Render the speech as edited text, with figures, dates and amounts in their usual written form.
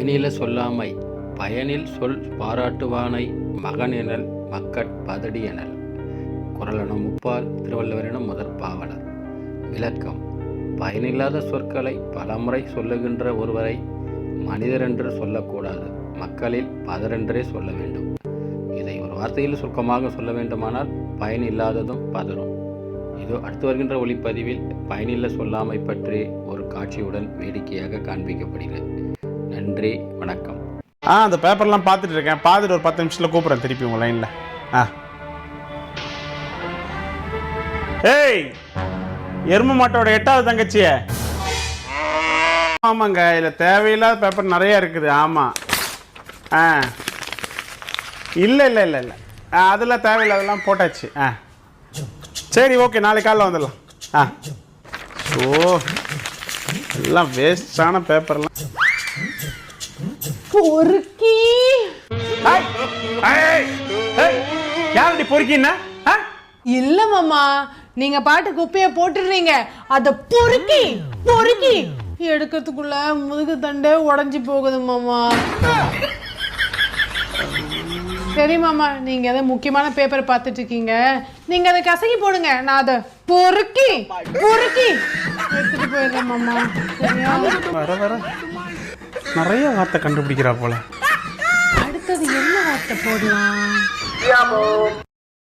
பயனில சொல்லாமை பயனில் சொல் பாராட்டுவானை மகனெனல் மக்கட் பதடி எனல். குறளெனும் முப்பால் திருவள்ளுவரெனும் முதற்பாவலர். விளக்கம்: பயனில்லாத சொற்களை பலமுறை சொல்லுகின்ற ஒருவரை மனிதரென்று சொல்லக்கூடாது, மக்களில் பதரென்றே சொல்ல வேண்டும். இதை ஒரு வார்த்தையில் சுருக்கமாக சொல்ல வேண்டுமானால் பயன் இல்லாததும் பதரும். இதோ அடுத்து வருகின்ற ஒளிப்பதிவில் பயனில்ல சொல்லாமை பற்றி ஒரு காட்சியுடன் வேடிக்கையாக காண்பிக்கப்படுகிறது. நன்றி, வணக்கம். அந்த பேப்பர்லாம் பார்த்துட்டு இருக்கேன். பார்த்துட்டு ஒரு 10 நிமிஷத்தில் கூப்பிட்றேன் திருப்பி உங்கள் லைனில். ஏய், எரும மாட்டோட 8வது தங்கச்சியே. ஆமாங்க, இதில் தேவையில்லாத பேப்பர் நிறையா இருக்குது. ஆமாம். இல்லை இல்லை இல்லை இல்லை அதெல்லாம் தேவையில்லாதெல்லாம் போட்டாச்சு. சரி, ஓகே, நாளைக்கு காலைல வந்துடலாம். ஓ, எல்லாம் வேஸ்டான பேப்பர்லாம். பொறுக்கி யாரடி பொறுக்கின்னா? இல்ல மாமா, நீங்க பாட்டு குப்பைய போட்டுறீங்க. அத பொறுக்கி பொறுக்கி எடுக்கிறதுக்குள்ள முதுகு தண்டே உடஞ்சி போகுது மாமா. சரி மாமா, நீங்க அதை முக்கியமான பேப்பர் பார்த்துட்டு இருக்கீங்க, நீங்க அதை கசக்கி போடுங்க, நான் அதை பொறுக்கி பொறுக்கி எடுத்துட்டு போயிடுறேன் மாமா. வர வர நிறைய வார்த்தை கண்டுபிடிக்கிறா போல. அடுத்தது என்ன வார்த்தை போடலாம்?